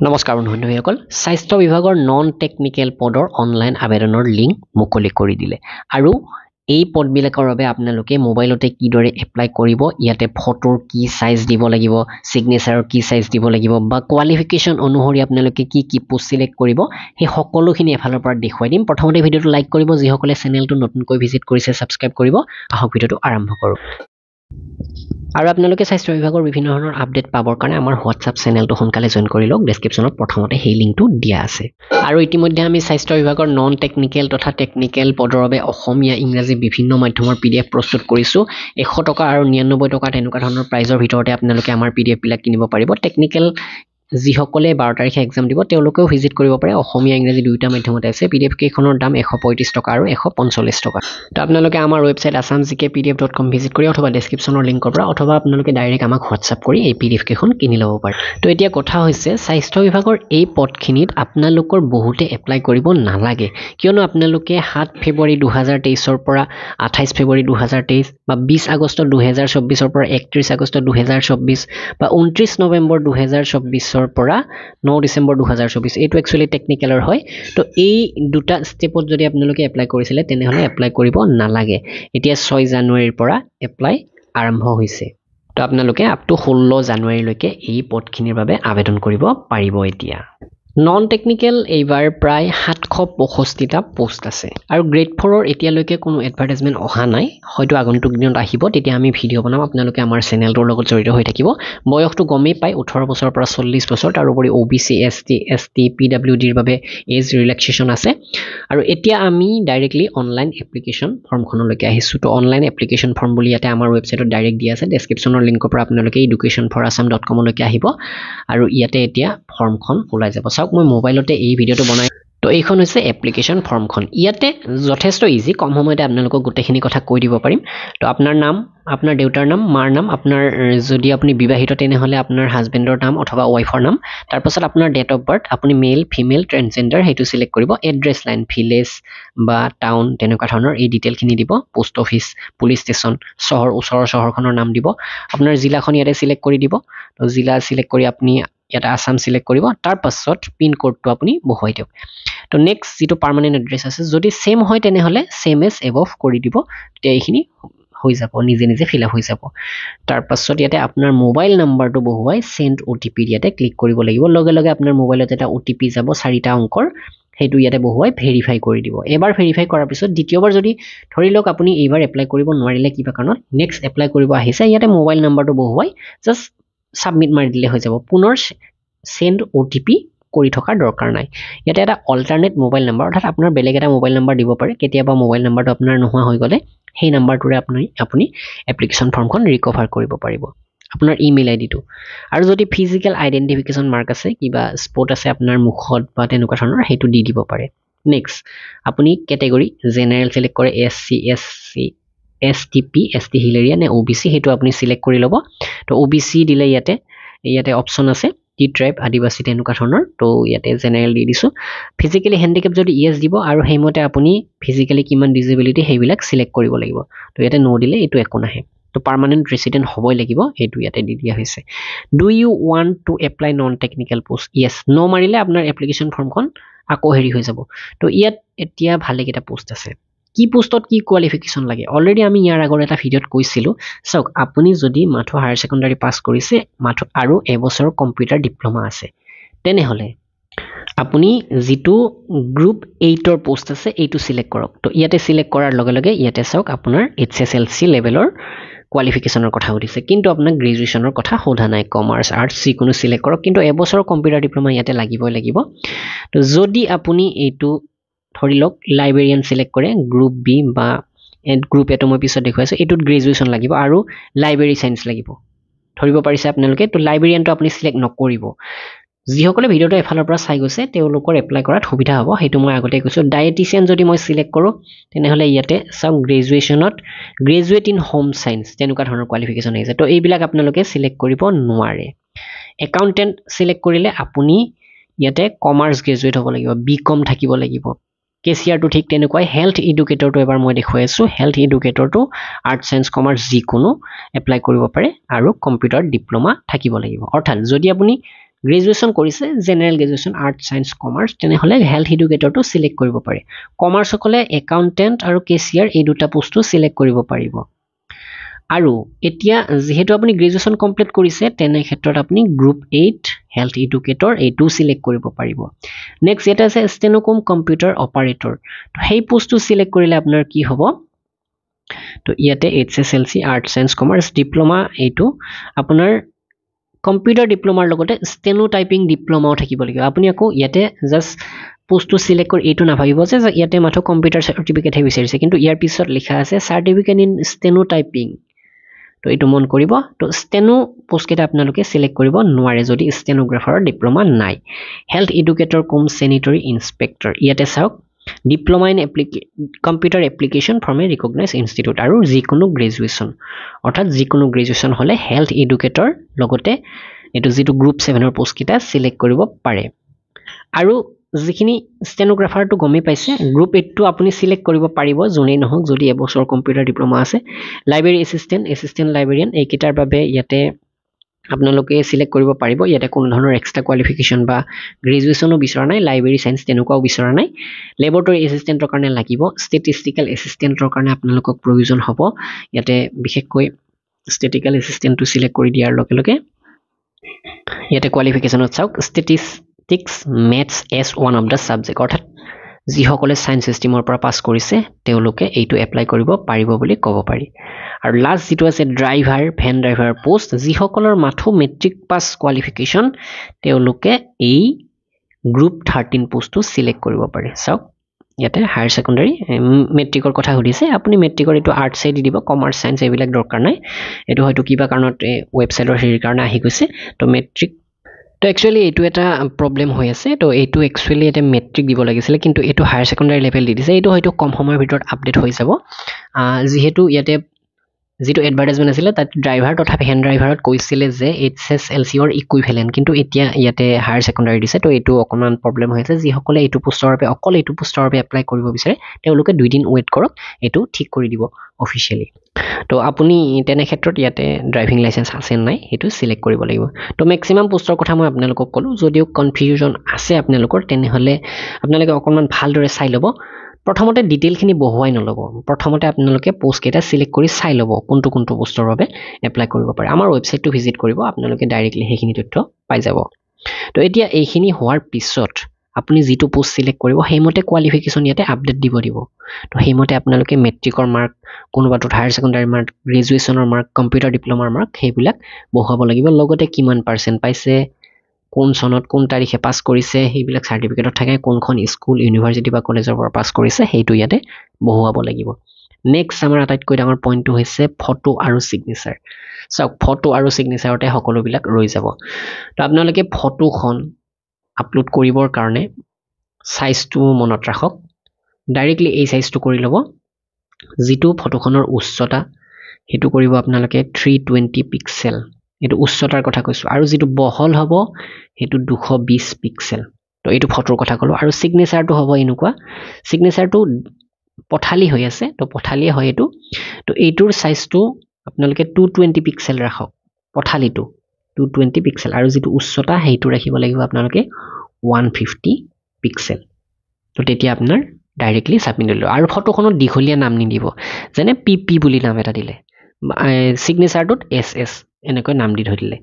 নমস্কাৰ বন্ধুসকল স্বাস্থ্য বিভাগৰ নন টেকনিক্যাল পদৰ অনলাইন আবেদনৰ লিংক মুকলি কৰি দিলে আৰু এই পদবিলাকৰ বাবে আপোনালোকে মোবাইলতে কিদৰে এপ্লাই কৰিব ইয়াতে ফটোৰ কি সাইজ দিব লাগিব সিগনেচাৰৰ কি সাইজ দিব লাগিব বা কোৱালিফিকেশন অনুসৰি আপোনালোকে কি পোষ্ট সিলেক্ট কৰিব হে সকলোখিনি এফালৰ পৰা দেখুৱাই দিম প্ৰথমতে ভিডিওটো লাইক কৰিব যিসকলে চেনেলটো নতুনকৈ ভিজিট কৰিছে সাবস্ক্ৰাইব কৰিব আহক ভিডিওটো আৰম্ভ কৰো আৰু আপোনালোকে স্বাস্থ্য বিভাগৰ বিভিন্ন ধৰণৰ আপডেট পাবৰ কাৰণে আমাৰ হোৱাটছআপ চেনেলটো সোনকালে জয়েন কৰি লওক ডেসক্ৰিপচনত প্ৰথমতে সেই লিংকটো দিয়া আছে আৰু ইতিমধ্যে আমি স্বাস্থ্য বিভাগৰ নন টেকনিক্যাল তথা টেকনিক্যাল পদৰ বাবে অসমীয়া ইংৰাজী বিভিন্ন মাধ্যমৰ পিডিএফ প্ৰস্তুত কৰিছো 100 টকা আৰু 99 টকা তেনেকুৱা ধৰণৰ প্ৰাইজৰ ভিতৰতে আপোনালোকে আমাৰ পিডিএফ বিলাক কিনিব পাৰিব টেকনিক্যাল যিসকলে 12 তাৰিখে এক্সাম দিব তেওঁলোকেও ভিজিট কৰিব পাৰে অসমীয়া ইংৰাজী দুইটা মাধ্যমত আছে পিডিএফ কেখনৰ দাম 135 টকা আৰু 145 টকা তো আপোনালোকে আমাৰ ওয়েবসাইট assamgkpdf.com ভিজিট কৰি অথবা ডেসক্ৰিপচনৰ লিংকৰ পৰা অথবা আপোনালোকে ডাইৰেক্ট আমাক হোৱাটছআপ কৰি এই পিডিএফ কেখন কিনি ল'ব পাৰে তো এতিয়া কথা হৈছে স্বাস্থ্য বিভাগৰ এই পদখিনিত আপোনালোকৰ বহুতে এপ্লাই কৰিব নালাগে কিয়নো আপোনালোকে 7 ফেব্ৰুৱাৰী 2023 ৰ পৰা 28 ফেব্ৰুৱাৰী 2023 বা 20 আগষ্ট 2024 ৰ পৰা 31 আগষ্ট 2024 বা 29 নৱেম্বৰ 2024 পৰা 9 ডিসেম্বৰ 2024 এটো একচুয়ালি টেকনিক্যালৰ হয় তো এই দুটা স্টেপত যদি আপোনালোকে এপ্লাই কৰিছিলে তেনেহলে এপ্লাই কৰিব নালাগে এতিয়া 6 জানুৱাৰীৰ পৰা এপ্লাই আৰম্ভ হৈছে তো আপোনালোকে আপ টু 16 জানুৱাৰীলৈকে এই পদখিনিৰ বাবে আবেদন কৰিব পাৰিব এতিয়া নন টেকনিক্যাল এইবাৰ প্ৰায় 765টা পোষ্ট আছে আৰু গ্ৰেড 4 ৰ এতিয়ালৈকে কোনো এডভাৰটাইজমেন্ট অহা নাই হয়তো আগন্তুক দিনত আহিব তেতিয়া আমি ভিডিও বনাম আপোনালোকে আমাৰ চেনেলটোৰ লগত জড়িত হৈ থাকিব বয়সটো গমেই পাই 18 বছৰৰ পৰা 40 বছৰ তাৰ উপৰি OBC ST PWD ৰ বাবে এজ ৰিলেক্সেশন আছে আৰু এতিয়া আমি ডাইৰেক্টলি অনলাইন এপ্লিকেশন ফৰ্মখনলৈকে আহিছো তো অনলাইন এপ্লিকেশন ফৰ্ম বুলি ইয়াতে আমাৰ ওয়েবসাইটত ডাইৰেক্ট দিয়া আছে ডেসক্ৰিপচনৰ লিংকৰ পৰা আপোনালোকে educationforassam.com লৈকে আহিব আৰু ইয়াতে এতিয়া ফৰ্মখন ওলাই যাব চাওক মই মোবাইলতে এই ভিডিওটো বনাই তো এইখন হৈছে এপ্লিকেশন ফৰ্মখন ইয়াতে যথেষ্ট ইজি কম সময়তে আপোনালোকক গোটেইখিনি কথা কৈ দিব পাৰিম তো আপোনাৰ নাম আপোনাৰ দেউতাৰ নাম মাৰ নাম আপোনাৰ যদি আপুনি বিবাহিত তেনেহলে আপোনাৰ হাজবেণ্ডৰ নাম অথবা ওয়াইফৰ নাম তাৰ পাছত আপোনাৰ ডেট অফ বাৰ্থ আপুনি মেল ফিমেল ট্ৰান্সজেন্ডাৰ হেতু সিলেক্ট কৰিব এড্ৰেছ লাইন ভিলেজ বা টাউন তেনেকুৱা ধৰণৰ এই ডিটেইলখিনি দিব পোষ্ট অফিচ পুলিশ ষ্টেচন চহৰ ওচৰৰ চহৰখনৰ নাম দিব আপোনাৰ জিলাখন ইয়াতে সিলেক্ট কৰি দিব তো জিলা সিলেক্ট কৰি আপুনি ইয়াতে আসাম সিলেক্ট কৰিব তাৰ পাছত পিন কোডটো আপুনি বহুৱাই দিয়ক তো নেক্সট যেটো পাৰ্মানেন্ট এড্ৰেছ আছে যদি সেম হয় তেনেহলে সেম এজ এবভ কৰি দিব তেতিয়া এইখিনি হৈ যাব নিজে নিজে ফিল আপ হৈ যাব তাৰ পাছত ইয়াতে আপোনাৰ মোবাইল নাম্বাৰটো বহুৱাই সেন্ড ওটিপি ইয়াতে ক্লিক কৰিব লাগিব লগে লগে আপোনাৰ মোবাইলত এটা ওটিপি যাব 4টা অংকৰ হেতু ইয়াতে বহুৱাই ভেৰিফাই কৰি দিব এবাৰ ভেৰিফাই কৰাৰ পিছত দ্বিতীয়বাৰ যদি ধৰি লওক আপুনি এইবাৰ এপ্লাই কৰিব নোৱাৰিলে কিবা কাৰণত নেক্সট এপ্লাই কৰিব আহিছে ইয়াতে মোবাইল নাম্বাৰটো বহুৱাই জাস্ট সাবমিট মাৰি দিলে হৈ যাব পুনৰ সেন্ড ওটিপি কৰি থকা দৰকাৰ নাই ইয়াতে এটা অল্টাৰনেট মোবাইল নাম্বাৰ অৰ্থাৎ আপোনাৰ বেলেগ এটা মোবাইল নাম্বাৰ দিব পাৰে কেতিয়াবা মোবাইল নাম্বাৰটো আপোনাৰ নোহোৱা হৈ গলে সেই নাম্বাৰটোৰে আপুনি এপ্লিকেশন ফৰ্মখন ৰিকভাৰ কৰিব পাৰিব আপোনাৰ ইমেইল আইডিটো আৰু যদি ফিজিক্যাল আইডেন্টিফিকেশন মাৰ্ক আছে কিবা স্পট আছে আপোনাৰ মুখত বা তেনেকুৱা ধৰণৰ হেতু দি দিব পাৰে নেক্সট আপুনি ক্যাটাগৰী জেনাৰেল সিলেক্ট কৰে SC SC STP ST হিলেৰিয়া নে OBC হেতু আপুনি সিলেক্ট কৰি লব তো OBC দিলে ইয়াতে অপচন আছে টি ট্ৰাইব আদিবাসী তেনেকুৱা ধৰণৰ তো ইয়াতে জেনাৰেল দি দিছো ফিজিক্যালি হ্যান্ডিক্যাপ যদি ইয়েস দিব আৰু হেইমতে আপুনি ফিজিক্যালি কিমান ডিসেবিলিটি হেইবিলাক সিলেক্ট কৰিব লাগিব তো ইয়াতে নো দিলে এটো একো নাহে তো পাৰ্মানেন্ট ৰেসিডেন্ট হ'বই লাগিব এটো ইয়াতে দি দিয়া হৈছে do you want to apply non technical post yes no মাৰিলে আপোনাৰ এপ্লিকেশন ফৰ্মখন আকৌ হেৰি হৈ যাব তো ইয়াত এতিয়া ভালে কেটা পোষ্ট আছে কি পোষ্টত কি কোৱালিফিকেশন লাগে অলৰেডি আমি ইয়াৰ আগৰ এটা ভিডিওত কৈছিলো সক আপুনি যদি মাথো হায়াৰ সেকেন্ডাৰী পাস কৰিছে মাথো আৰু এবছৰ কম্পিউটাৰ ডিপ্লোমা আছে তেনেহলে আপুনি যেটো গ্ৰুপ 8 ৰ পোষ্ট আছে এইটো সিলেক্ট কৰক তো ইয়াতে সিলেক্ট কৰাৰ লগে লগে ইয়াতে সক আপোনাৰ HSLC লেভেলৰ কোৱালিফিকেশনৰ কথা উঠিছে কিন্তু আপোনাক গ্ৰেজুৱেচনৰ কথা সোধা নাই কমাৰ্চ আৰ্টস যিকোনো সিলেক্ট কৰক কিন্তু এবছৰ কম্পিউটাৰ ডিপ্লোমা ইয়াতে লাগিব তো যদি আপুনি এইটো ধৰি লওক লাইব্ৰেৰিয়ান সিলেক্ট কৰে গ্ৰুপ বি বা গ্ৰুপ এটো মই পিছত দেখুৱাইছো এটোত গ্ৰেজুৱেচন লাগিব আৰু লাইব্ৰেৰী সায়েন্স লাগিব ধৰিব পাৰিছে আপোনালোকে তো লাইব্ৰেৰিয়ানটো আপুনি সিলেক্ট নকৰিব যিসকলে ভিডিওটো এফালৰ পৰা চাই গৈছে তেওঁলোকৰ এপ্লাই কৰাত সুবিধা হ'ব হেতু মই আগতে কৈছো ডায়েটিচিয়ান যদি মই সিলেক্ট কৰো তেনেহলে ইয়াতে সব গ্ৰেজুৱেচনত গ্ৰেজুৱেট ইন হোম সায়েন্স তেনেকুৱা ধৰণৰ কোৱালিফিকেশন আছে তো এইবিলাক আপোনালোকে সিলেক্ট কৰিব নোৱাৰে একাউন্টেন্ট সিলেক্ট কৰিলে আপুনি ইয়াতে কমাৰ্চ গ্ৰেজুৱেট হ'ব লাগিব বিকম থাকিব লাগিব কেচিয়াৰটো ঠিক তেনেকৈ হেলথ এডুকেটৰটো এবাৰ মই দেখুৱাই আছো হেলথ এডুকেটৰটো আৰ্টস সায়েন্স কমাৰ্চ যিকোনো এপ্লাই কৰিব পাৰে আৰু কম্পিউটাৰ ডিপ্লোমা থাকিব লাগিব অৰ্থাৎ যদি আপুনি গ্ৰেজুৱেশ্যন কৰিছে general graduation art science commerce তেনেহলে হেল্থ এডুকেটৰটো সিলেক্ট কৰিব পাৰে কমাৰ্চ সকলে একাউন্টেন্ট আৰু কেচিয়াৰ এই দুটা পোষ্টটো সিলেক্ট কৰিব পাৰিব আৰু এতিয়া যেহেতু আপুনি গ্ৰেজুৱেশ্যন কমপ্লিট কৰিছে তেনে ক্ষেত্ৰত আপুনি গ্ৰুপ 8 হেল্থ এডুকেটৰ এইটো সিলেক্ট কৰিব পাৰিব নেক্সট এটা আছে ষ্টেনোকম কম্পিউটাৰ অপাৰেটৰ তো সেই পোষ্টটো সিলেক্ট কৰিলে আপোনাৰ কি হ'ব তো ইয়াতে HSLC art science commerce diploma এইটো আপোনাৰ কম্পিউটাৰ ডিপ্লোমাৰ লগতে ষ্টেনো টাইপিং ডিপ্লোমাও থাকিব লাগিব আপুনি আকৌ ইয়াতে জাস্ট পোষ্টটো সিলেক্ট কৰি এইটো নাভাবিব যে ইয়াতে মাত্ৰ কম্পিউটাৰ সাৰ্টিফিকেট হে বিচাৰিছে কিন্তু ইয়াৰ পিছত লিখা আছে সাৰ্টিফিকেট ইন ষ্টেনো টাইপিং তো এইটো মন কৰিব তো ষ্টেনো পোষ্ট কেইটা আপোনালোকে সিলেক্ট কৰিব নোৱাৰে যদি ষ্টেনোগ্ৰাফাৰৰ ডিপ্লোমা নাই হেল্থ এডুকেটৰ কম স্যানিটাৰী ইনস্পেক্টৰ ইয়াতে চাওক diploma in computer application from A recognised institute আৰু যিকোনো গ্ৰেজুৱেশ্যন অৰ্থাৎ যিকোনো গ্ৰেজুৱেশ্যন হলে হেল্থ এডুকেটৰ লগতে এটো যেটো গ্ৰুপ 7 ৰ পোষ্ট কিটা সিলেক্ট কৰিব পাৰে আৰু যিখিনি ষ্টেনোগ্ৰাফাৰটো গমে পাইছে গ্ৰুপ 8 টো আপুনি সিলেক্ট কৰিব পাৰিব জুনেই নহক যদি এবছৰ কম্পিউটাৰ ডিপ্লোমা আছে লাইব্ৰেৰী এসিস্টেন্ট লাইব্ৰেৰিয়ান এই কিটাৰ বাবে ইয়াতে আপোনালোকে সিলেক্ট কৰিব পাৰিব ইয়াতে কোনো ধৰণৰ এক্সট্ৰা কোৱালিফিকেশন বা গ্ৰেজুৱেশ্যনো বিচৰা নাই লাইব্ৰেৰী সায়েন্স তেনেকুৱাও বিচৰা নাই ল্যাবৰেটৰী এসিস্টেন্টৰ কাৰণে লাগিব ষ্টেটিষ্টিক্যাল এসিস্টেন্টৰ কাৰণে আপোনালোকক প্ৰয়োজন হ'ব ইয়াতে বিশেষকৈ ষ্টেটিষ্টিক্যাল এসিস্টেন্টটো সিলেক্ট কৰি দিয়াৰ লগে লগে ইয়াতে কোৱালিফিকেশনত চাওক statistics maths as one of the subject অৰ্থাৎ যিসকলে সায়েন্স সিস্টেমৰ পৰা পাস কৰিছে তেওঁলোকে এইটো এপ্লাই কৰিব পাৰিব বুলি ক'ব পাৰি আৰু লাষ্ট যেটো আছে ড্ৰাইভাৰ ভ্যান ড্ৰাইভাৰ পোষ্ট যিসকলৰ মাথো মেট্ৰিক পাস কোৱালিফিকেশন তেওঁলোকে এই গ্ৰুপ 13 পোষ্টটো সিলেক্ট কৰিব পাৰে চাওক ইয়াতে হায়াৰ সেকেন্ডাৰী মেট্ৰিকৰ কথা সুধিছে আপুনি মেট্ৰিকৰ এটো আৰ্টছ এ দি দিব কমাৰ্চ সায়েন্স এইবিলাক দৰকাৰ নাই এটো হয়তো কিবা কাৰণত ওয়েবসাইটৰ হেৰিৰ কাৰণে আহি গৈছে তো মেট্ৰিক তো একচুয়ালি এইটো এটা প্ৰবলেম হৈ আছে তো এইটো একচুয়ালি এটা মেট্ৰিক দিব লাগিছিল কিন্তু এইটো হায়াৰ সেকেন্ডাৰী লেভেল দি দিছে এইটো হয়তো কম সময়ৰ ভিতৰত আপডেট হৈ যাব যেহেতু ইয়াতে যেটো এডভাৰটাইজমেন্ট আছিল তাত ড্ৰাইভাৰ তথা ভ্যান ড্ৰাইভাৰত কৈছিলে যে HSLC অৰ ইকুইভ্যালেন্ট কিন্তু এতিয়া ইয়াতে হায়াৰ সেকেন্ডাৰী দিছে তো এইটো অকমান প্ৰবলেম হৈ আছে যিসকলে এইটো পোষ্টৰ বাবে অকল এইটো পোষ্টৰ বাবে এপ্লাই কৰিব বিচাৰে তেওঁলোকে 2 দিন ওয়েট কৰক এইটো ঠিক কৰি দিব অফিশিয়ালি তো আপুনি তেনে ক্ষেত্ৰত ইয়াতে ড্ৰাইভিং লাইসেন্স আছে নাই হেতু সিলেক্ট কৰিব লাগিব তো ম্যাক্সিমাম পোষ্টৰ কথা মই আপোনালোকক কলো যদিও কনফিউজন আছে আপোনালোকৰ তেনে হলে আপোনালোকে অকমান ভালদৰে চাই লব প্ৰথমতে ডিটেইল খিনি বহুৱাই নলব প্ৰথমতে আপোনালোকে পোষ্ট কেটা সিলেক্ট কৰি চাই লব কোনটো কোনটো পোষ্টৰ বাবে এপ্লাই কৰিব পাৰে আমাৰ ওয়েবসাইটটো ভিজিট কৰিব আপোনালোকে ডাইৰেক্টলি হেখিনি তথ্য পাই যাব তো এতিয়া এইখিনি হোৱাৰ পিছত আপুনি যেটো পোষ্ট সিলেক্ট কৰিব হেমতে কোৱালিফিকেশন ইয়াতে আপডেট দিব তো হেমতে আপোনালোকে মেট্ৰিকৰ মাৰ্ক কোনোবাটো হায়াৰ সেকেন্ডাৰী মাৰ্ক গ্ৰেজুৱেশ্যনৰ মাৰ্ক কম্পিউটাৰ ডিপ্লোমাৰ মাৰ্ক হেবিলাক বহুৱাব লাগিব লগতে কিমান পাৰ্সেন্ট পাইছে কোন সনত কোন তাৰিখে পাস কৰিছে হেবিলাক সাৰ্টিফিকেটত থাকে কোনখন স্কুল ইউনিভাৰ্সিটি বা কলেজৰ পৰা পাস কৰিছে হেতু ইয়াতে বহুৱাব লাগিব নেক্সট আমাৰ আটাইতকৈ ডাঙৰ পইণ্টটো হৈছে ফটো আৰু সিগনেচাৰ সব ফটো আৰু সিগনেচাৰতে সকলোবিলাক ৰৈ যাব তো আপোনালোকে ফটোখন আপলোড কৰিবৰ কাৰণে সাইজটো মনত ৰাখক ডাইৰেক্টলি এই সাইজটো কৰি লব যেটো ফটোখনৰ উচ্চতা হেতু কৰিব আপোনালোকে 320 পিক্সেল এটো উচ্চতাৰ কথা কৈছো আৰু যেটো বহল হ'ব হেতু 220 পিক্সেল তো এইটো ফটোৰ কথা কলো আৰু সিগনেচাৰটো হ'ব এনেকুৱা সিগনেচাৰটো পঠালি হৈ আছে তো পঠালি হয় এটো তো এইটোৰ সাইজটো আপোনালোকে 220 পিক্সেল ৰাখক পঠালিটো 220 পিক্সেল আৰু যেটো উচ্চতা হেতু ৰাখিব লাগিব আপোনালোকে 150 পিক্সেল তো তেতিয়া আপোনাৰ ডাইৰেক্টলি সাবমিট হলো আৰু ফটোখনত দিখলিয়া নাম নিদিব যেনে পিপি বুলি নাম এটা দিলে সিগনেচাৰটোত SS এনেকৈ নাম দি ধৰিলে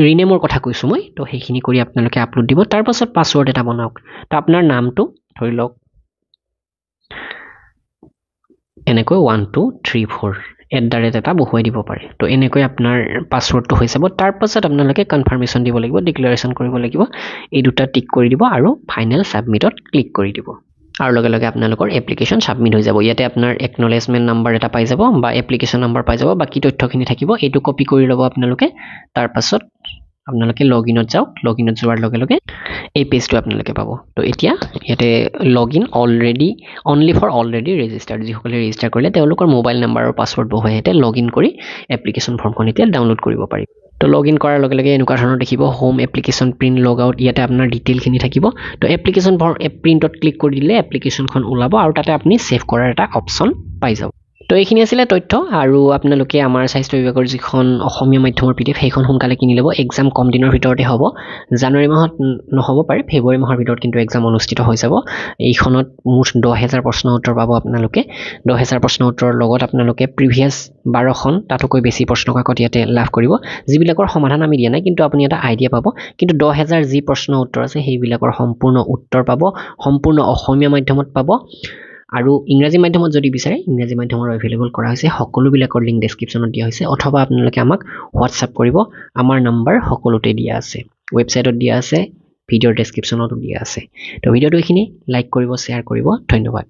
ৰিনেমৰ কথা কৈছো মই তো হেখিনি কৰি আপোনালোকে আপলোড দিব তাৰ পাছত পাসওয়াৰ্ড এটা বনাওক তো আপোনাৰ নামটো ধৰি লওক এনেকৈ 1234 এটা বহুৱাই দিব পাৰে তো এনেকৈ আপোনাৰ পাসওয়াৰ্ডটো হৈ যাব তাৰ পাছত আপোনালোকে কনফাৰ্মেশন দিব লাগিব ডিক্লাৰেশন কৰিব লাগিব এই দুটা টিক কৰি দিব আৰু ফাইনেল সাবমিটত ক্লিক কৰি দিব আৰু লগে লগে আপোনালোকৰ এপ্লিকেশন সাবমিট হৈ যাব ইয়াতে আপোনাৰ একনলেজমেন্ট নাম্বাৰ এটা পাই যাব বা এপ্লিকেশন নাম্বাৰ পাই যাব বাকি তথ্যখিনি থাকিব এইটো কপি কৰি ল'ব আপোনালোকে তাৰ পাছত আপোনালোকে লগইনত যাওক লগইনত যোৱাৰ লগে লগে এই পেজটো আপোনালোকে পাব তো এতিয়া ইয়াতে login already only for already registered যিসকলে ৰেজিষ্টাৰ কৰিলে তেওঁলোকৰ মোবাইল নাম্বাৰ আৰু পাসওয়াৰ্ড বহুৱাই হেতে লগইন কৰি এপ্লিকেশন ফৰ্মখন এতিয়া ডাউনলোড কৰিব পাৰিব তো লগইন কৰাৰ লগে লগে এনেকুৱা ধৰণৰ দেখিব হোম এপ্লিকেশন প্ৰিন্ট লগ আউট ইয়াতে আপোনাৰ ডিটেইল খিনি থাকিব তো এপ্লিকেশন ফৰ্ম প্ৰিন্টত ক্লিক কৰি দিলে এপ্লিকেশনখন ওলাব আৰু তাতে আপুনি সেভ কৰাৰ এটা অপচন পাই যাব তো এইখিনি আছিলে তথ্য আৰু আপোনালোকে আমাৰ স্বাস্থ্য বিভাগৰ যিখন অসমীয়া মাধ্যমৰ PDF সেইখন সোনকালে কিনি ল'ব এক্সাম কম দিনৰ ভিতৰতে হ'ব জানুৱাৰী মাহত নহ'ব পাৰে ফেব্ৰুৱাৰী মাহৰ ভিতৰত কিন্তু এক্সাম অনুষ্ঠিত হৈ যাব এইখনত মুঠ 10,000 প্ৰশ্ন উত্তৰ পাব আপোনালোকে 10,000 প্ৰশ্ন উত্তৰৰ লগত আপোনালোকে প্ৰিভিয়াছ 12খন তাতকৈ বেছি প্ৰশ্ন কাকত ইয়াতে লাভ কৰিব যিবিলাকৰ সমাধান আমি দিয়া নাই কিন্তু আপুনি এটা আইডিয়া পাব কিন্তু 10,000 যি প্ৰশ্ন উত্তৰ আছে সেইবিলাকৰ সম্পূৰ্ণ উত্তৰ পাব সম্পূৰ্ণ অসমীয়া মাধ্যমত পাব আৰু ইংৰাজী মাধ্যমত যদি বিচাৰে ইংৰাজী মাধ্যমৰ এভেইলেবল কৰা হৈছে সকলোবিলাকৰ লিংক ডেছক্ৰিপশ্যনত দিয়া হৈছে অথবা আপোনালোকে আমাক হোৱাটছআপ কৰিব আমাৰ নাম্বাৰ সকলোতে দিয়া আছে ৱেবছাইটত দিয়া আছে ভিডিঅ'ৰ ডেছক্ৰিপশ্যনতো দিয়া আছে তো ভিডিঅ'টো এইখিনি লাইক কৰিব শ্বেয়াৰ কৰিব ধন্যবাদ